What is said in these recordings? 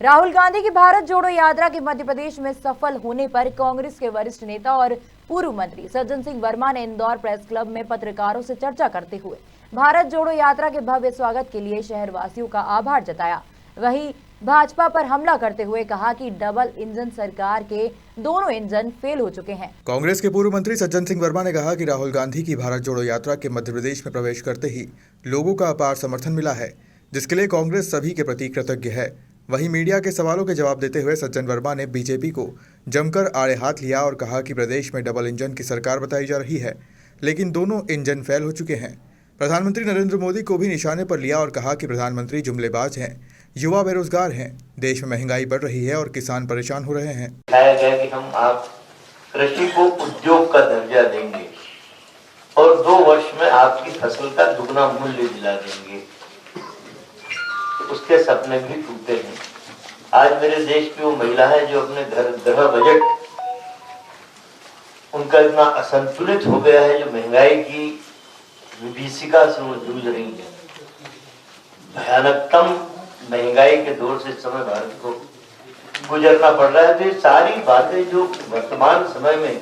राहुल गांधी की भारत जोड़ो यात्रा के मध्य प्रदेश में सफल होने पर कांग्रेस के वरिष्ठ नेता और पूर्व मंत्री सज्जन सिंह वर्मा ने इंदौर प्रेस क्लब में पत्रकारों से चर्चा करते हुए भारत जोड़ो यात्रा के भव्य स्वागत के लिए शहरवासियों का आभार जताया। वहीं भाजपा पर हमला करते हुए कहा कि डबल इंजन सरकार के दोनों इंजन फेल हो चुके हैं। कांग्रेस के पूर्व मंत्री सज्जन सिंह वर्मा ने कहा कि राहुल गांधी की भारत जोड़ो यात्रा के मध्य प्रदेश में प्रवेश करते ही लोगों का अपार समर्थन मिला है, जिसके लिए कांग्रेस सभी के प्रति कृतज्ञ है। वहीं मीडिया के सवालों के जवाब देते हुए सज्जन वर्मा ने बीजेपी को जमकर आड़े हाथ लिया और कहा कि प्रदेश में डबल इंजन की सरकार बताई जा रही है, लेकिन दोनों इंजन फेल हो चुके हैं। प्रधानमंत्री नरेंद्र मोदी को भी निशाने पर लिया और कहा कि प्रधानमंत्री जुमलेबाज हैं, युवा बेरोजगार हैं, देश में महंगाई बढ़ रही है और किसान परेशान हो रहे हैं। कहा गया कि हम आप कृषि को उद्योग का दर्जा देंगे और 2 वर्ष में आपकी फसल का दुगना मूल्य दिला देंगे। उसके सपने भी टूटे हैं। आज मेरे देश की वो महिला है जो अपने गृह बजट उनका इतना असंतुलित हो गया है, जो महंगाई की विभीषिका से वो जूझ रही है। भयानकतम महंगाई के दौर से इस समय भारत को गुजरना पड़ रहा है। तो ये सारी बातें जो वर्तमान समय में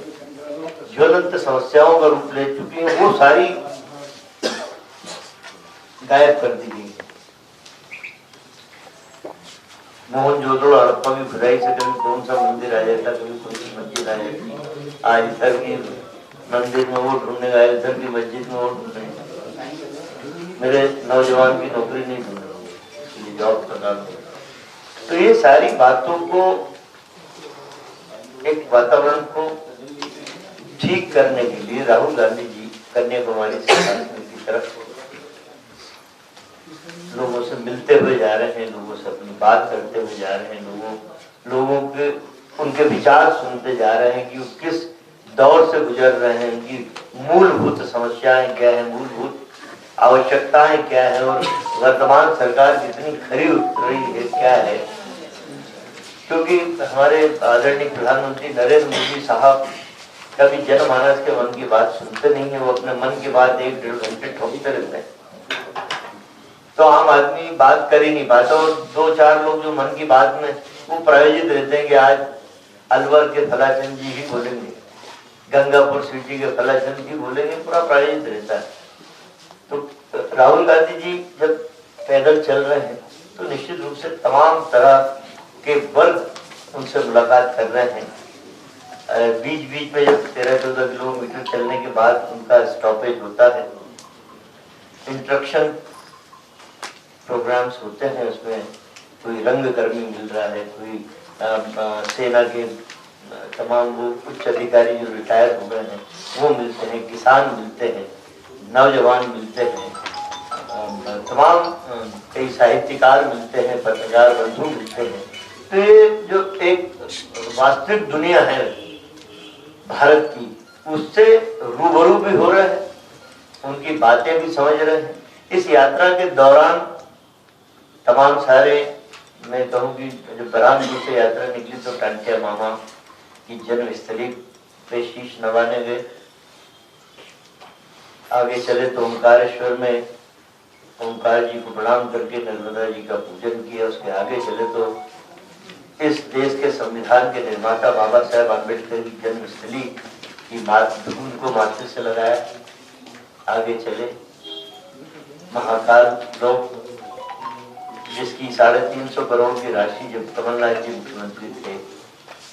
ज्वलंत समस्याओं का रूप ले चुकी हैं, वो सारी गायब कर दी गई। मोहनजोदड़ो हड़प्पा की खुदाई से कभी कौन सा मंदिर आ जाता, कभी कौन सी मस्जिद आ जाती। आज इधर की मंदिर में वो ढूंढने गए, इधर की मस्जिद में वो ढूंढने। मेरे नौजवान की नौकरी नहीं ढूंढ रहे, जॉब का काम। तो ये सारी बातों को, एक वातावरण को ठीक करने के लिए राहुल गांधी जी कन्याकुमारी से काश्मीर की तरफ लोगों से मिलते हुए जा रहे हैं, लोगों से अपनी बात करते हुए जा रहे हैं, लोगों के उनके विचार सुनते जा रहे हैं कि वो किस दौर से गुजर रहे हैं, उनकी मूलभूत समस्याएं क्या है, मूलभूत आवश्यकताएं क्या है और वर्तमान सरकार कितनी खरी उतर रही है, क्या है। क्योंकि हमारे आदरणीय प्रधानमंत्री नरेंद्र मोदी साहब कभी जनमानस के मन की बात सुनते नहीं है। वो अपने मन की बात 1-1.5 घंटे ठोकते रहते हैं, तो आम आदमी बात कर ही नहीं पाता। और 2-4 लोग जो मन की बात में वो प्रायोजित रहते हैं कि आज अलवर के फलाचंद जी ही बोलेंगे, गंगापुर सिटी के फलाचंद जी बोलेंगे, पूरा प्रायोजित रहता है। तो राहुल गांधी जी जब पैदल चल रहे हैं तो निश्चित रूप से तमाम तरह के वर्ग उनसे मुलाकात कर रहे हैं। बीच बीच में जब 13-14 किलोमीटर चलने के बाद उनका स्टॉपेज होता है, इंस्ट्रक्शन प्रोग्राम्स होते हैं, उसमें कोई रंगकर्मी मिल रहा है, कोई सेना के तमाम वो उच्च अधिकारी जो रिटायर हो गए हैं वो मिलते हैं, किसान मिलते हैं, नौजवान मिलते हैं, तमाम कई साहित्यकार मिलते हैं, पत्रकार बंधु मिलते हैं। तो ये जो एक वास्तविक दुनिया है भारत की, उससे रूबरू भी हो रहे हैं, उनकी बातें भी समझ रहे हैं। इस यात्रा के दौरान तमाम सारे, मैं कहूँ कि जब बरामपुर से यात्रा निकली तो टांटिया मामा की जन्मस्थली पे शीश नवाने गए, आगे चले तो ओंकारेश्वर में ओंकार जी को प्रणाम करके नर्मदा जी का पूजन किया। उसके आगे चले तो इस देश के संविधान के निर्माता बाबा साहेब अम्बेडकर की जन्मस्थली की धूल को माथे से लगाया। आगे चले महाकाल लोक, जिसकी 350 करोड़ की राशि जब कमलनाथ जी मुख्यमंत्री थे,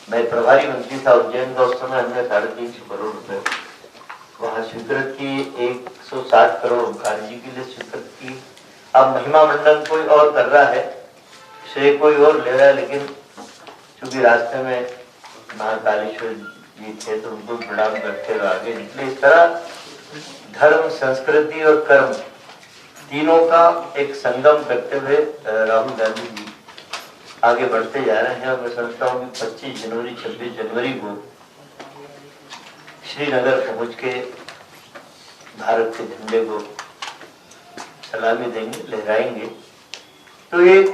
मैं प्रभारी मंत्री था उज्जैन का, उस समय हमने 350 करोड़ रुपए वहां स्वीकृत की। 160 करोड़ ओंकार जी के लिए स्वीकृत की। अब महिमा मंडन कोई और कर रहा है, श्रेय कोई और ले रहा है, लेकिन चूंकि रास्ते में महाकालेश्वर जी थे तो उनको प्रणाम करते हुए आगे निकले। इस तरह धर्म, संस्कृति और कर्म तीनों का एक संगम करते हुए राहुल गांधी जी आगे बढ़ते जा रहे हैं। और मैं समझता हूँ कि 25 जनवरी 26 जनवरी को श्रीनगर पहुंच के भारत के झंडे को सलामी देंगे, लहराएंगे। तो एक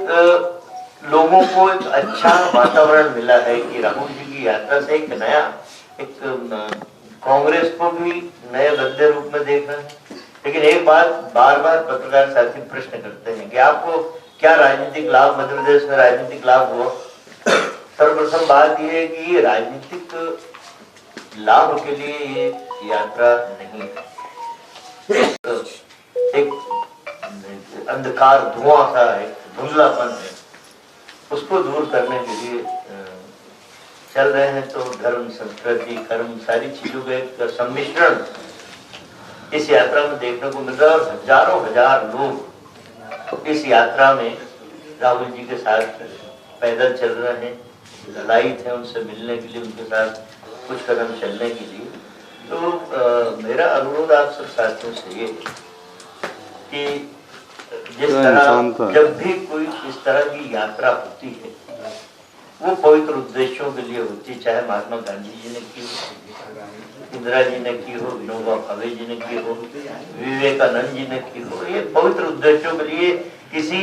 लोगों को एक अच्छा वातावरण मिला है कि राहुल जी की यात्रा से एक नया, एक कांग्रेस को भी नए बदले रूप में देख रहे हैं। लेकिन एक बात बार बार पत्रकार साथी प्रश्न करते हैं कि आपको क्या राजनीतिक लाभ मध्य प्रदेश में राजनीतिक लाभ हुआ? सर्वप्रथम बात यह है कि ये राजनीतिक लाभ के लिए ये यात्रा नहीं है, एक अंधकार धुआं सा है, धुंधलापन है, उसको दूर करने के लिए चल रहे हैं। तो धर्म, संस्कृति, कर्म, सारी चीजों का एक सम्मिश्रण इस यात्रा में देखने को मिल रहा है और हजारों हजार लोग इस यात्रा में राहुल जी के साथ पैदल चल रहे हैं, ललायित हैं उनसे मिलने के लिए, उनके साथ कुछ कदम चलने के लिए। तो मेरा अनुरोध आप सब साथियों से ये कि जिस तरह जब भी कोई इस तरह की यात्रा होती है वो पवित्र उद्देश्यों के लिए होती है, चाहे महात्मा गांधी जी ने की हो, इंदिरा जी ने की हो, विनोबा भावे जी ने की हो, विवेकानंद जी ने की हो, ये पवित्र उद्देश्यों के लिए किसी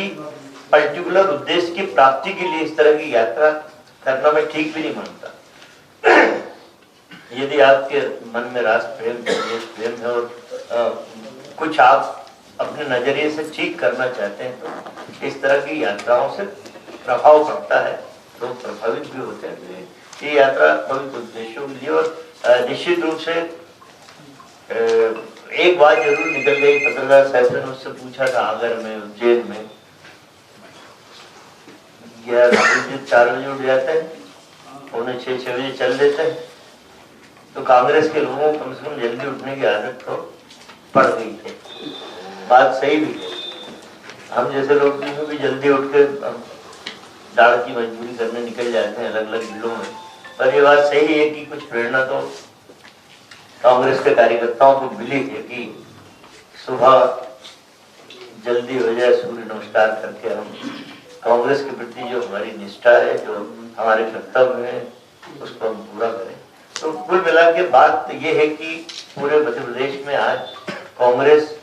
पर्टिकुलर उद्देश्य की प्राप्ति के लिए इस तरह की यात्रा करना मैं ठीक भी नहीं मानता। यदि आपके मन में राष्ट्र प्रेम, देश प्रेम है और कुछ आप अपने नजरिए से ठीक करना चाहते हैं तो इस तरह की यात्राओं से प्रभाव पड़ता है, लोग प्रभावित भी होते हैं। ये यात्रा पवित्र उद्देश्यों के लिए और निश्चित रूप से एक बात जरूर निकल गई, पत्रकार साहब ने उससे पूछा था आगर में, उज्जैन में, 4 बजे उठ जाते हैं, 5:45 बजे चल देते हैं, तो कांग्रेस के लोगों को कम से कम जल्दी उठने की आदत तो पड़ गई है। बात सही भी है, हम जैसे लोग भी जल्दी उठ के दाढ़ की मजबूरी करने निकल जाते हैं अलग अलग जिलों में, पर ये बात सही है कि कुछ प्रेरणा तो कांग्रेस के कार्यकर्ताओं को मिली है कि सुबह जल्दी हो जाए, सूर्य नमस्कार करके हम कांग्रेस के प्रति जो हमारी निष्ठा है, जो हमारे कर्तव्य है, उसको हम पूरा करें। तो कुल मिला के बात यह है कि पूरे मध्य प्रदेश में आज कांग्रेस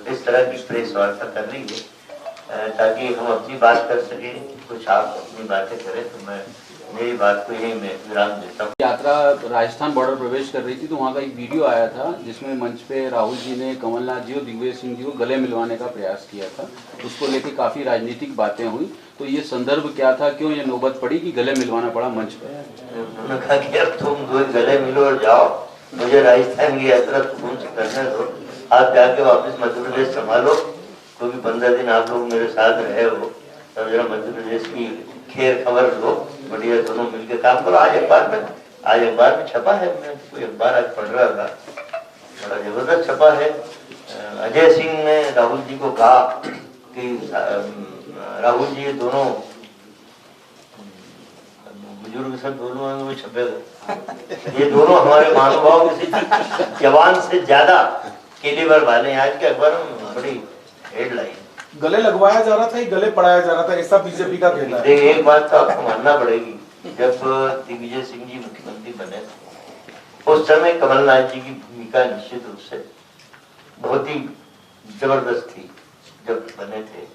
इस तरह की प्रेस वार्ता कर रही है ताकि हम अपनी बात कर सके, कुछ आप अपनी बातें करें। तो मैं मेरी बात को यही मैं विराम देता हूँ। यात्रा राजस्थान बॉर्डर प्रवेश कर रही थी तो वहाँ का एक वीडियो आया था जिसमें मंच पे राहुल जी ने कमलनाथ जी और दिग्विजय सिंह जी को गले मिलवाने का प्रयास किया था, उसको लेकर काफी राजनीतिक बातें हुई। तो ये संदर्भ क्या था, क्यों ये नौबत पड़ी कि गले मिलवाना पड़ा मंच पे? उन्होंने कहा कि अब तुम दो गले मिलो और जाओ, मुझे राजस्थान की यात्रा सुकून से करने दो, आप जाके वापस मध्य प्रदेश संभालो, क्योंकि 15 दिन आप लोग मेरे साथ रहे हो, तब जरा मध्य प्रदेश की खैर खबर लो, बढ़िया दोनों मिलकर काम करो। आज अखबार में छपा है, मैं कोई अखबार आज पढ़ रहा था, बड़ा जबरदस्त छपा है। अजय सिंह ने राहुल जी को कहा कि राहुल जी ये दोनों, बुजुर्ग सब दोनों वो छपेगा, ये दोनों हमारे महानुभाव किसी जवान से ज्यादा कैलिबर वाले हैं। आज के अखबार में बड़ी हेडलाइन, गले लगवाया जा रहा था, गले पड़ाया जा रहा था, ऐसा बीजेपी का कहना है। एक बात तो आपको मानना पड़ेगी, जब दिग्विजय सिंह जी मुख्यमंत्री बने थे उस समय कमलनाथ जी की भूमिका निश्चित रूप से बहुत ही जबरदस्त थी जब बने थे।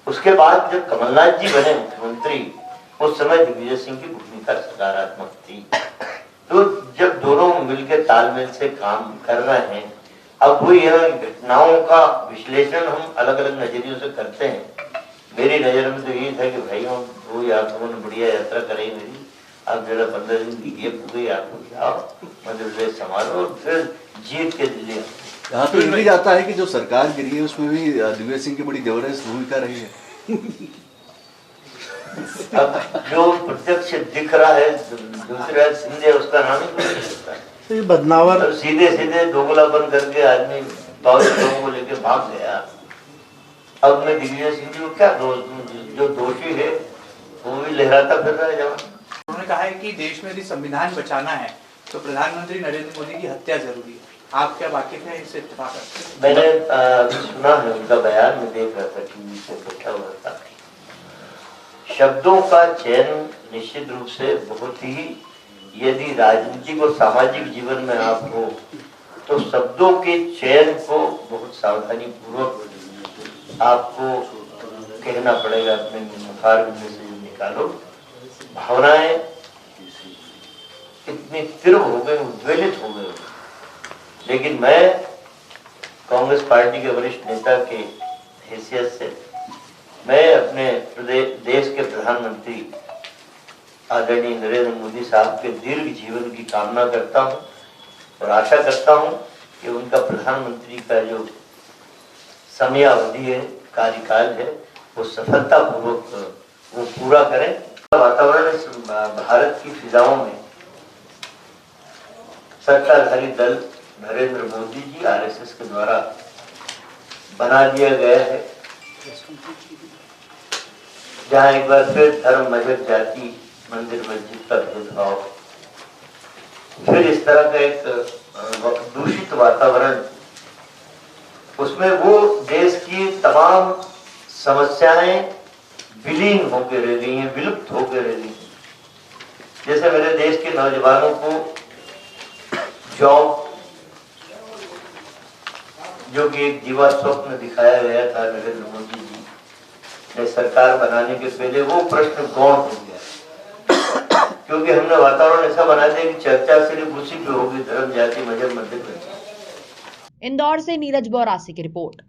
उसके बाद जब कमलनाथ जी बने मुख्यमंत्री उस समय दिग्विजय सिंह की भूमिका सकारात्मक थी। तो जब दोनों मिलकर तालमेल से काम कर रहे हैं, अब वो यह घटनाओं का विश्लेषण हम अलग अलग नजरियों से करते हैं। मेरी नजर में तो यही था कि भाई हम दो यात्रियों ने बढ़िया यात्रा कराई मेरी, अब जरा 15 दिन की गेप हो गई, आप जाओ मध्य प्रदेश संभालो और फिर जीत के दिल्ली। यहाँ तो ये भी जाता है कि जो सरकार गिरी है उसमें भी दिग्विजय सिंह की बड़ी जबरदस्त भूमिका रही है। अब जो प्रत्यक्ष दिख रहा है दूसरा सिंधे, उसका नाम ही नहीं सकता है। बदनावर सीधे सीधे दोगला बन करके आदमी बहुत लोगों को लेके भाग गया। अब मैं दिग्विजय सिंह जी को क्या जो दोषी है वो भी लहराता फिर रहा है जवान। उन्होंने कहा है कि देश में यदि संविधान बचाना है तो प्रधानमंत्री नरेंद्र मोदी की हत्या जरूरी है। आप क्या वाकिफ हैं इससे? इत्तेफाक है? मैंने सुना है उनका बयान, में देख रहा था टीवी से बैठा हुआ था। शब्दों का चयन निश्चित रूप से बहुत ही, यदि राजनीतिक और सामाजिक जीवन में आप हो तो शब्दों के चयन को बहुत सावधानी पूर्वक आपको कहना पड़ेगा। अपने मुखार में से निकालो, भावनाएं इतनी तीव्र हो गई, उद्वेलित हो गए। लेकिन मैं कांग्रेस पार्टी के वरिष्ठ नेता के हैसियत से मैं अपने देश के प्रधानमंत्री आदरणीय नरेंद्र मोदी साहब के दीर्घ जीवन की कामना करता हूं और आशा करता हूं कि उनका प्रधानमंत्री का जो समयावधि है, कार्यकाल है, वो सफलतापूर्वक वो पूरा करें। वातावरण भारत की फिजाओं में सत्ताधारी दल नरेंद्र मोदी जी आरएसएस के द्वारा बना दिया गया है, जहां एक बार फिर धर्म, मजहब, जाति, मंदिर मस्जिद का भेदभाव, फिर इस तरह का एक दूषित वातावरण, उसमें वो देश की तमाम समस्याएं विलीन होकर रह गई हैं, विलुप्त होकर रह गई हैं। जैसे मेरे देश के नौजवानों को जॉब, जो कि एक जीवा स्वप्न दिखाया गया था नरेंद्र मोदी जी ने सरकार बनाने के पहले, वो प्रश्न गौण हो गया, क्योंकि हमने वातावरण ऐसा बना दिया कि चर्चा सिर्फ उसी पे होगी, धर्म, जाति, मजहब, मंदिर। इंदौर से नीरज बौरासी की रिपोर्ट।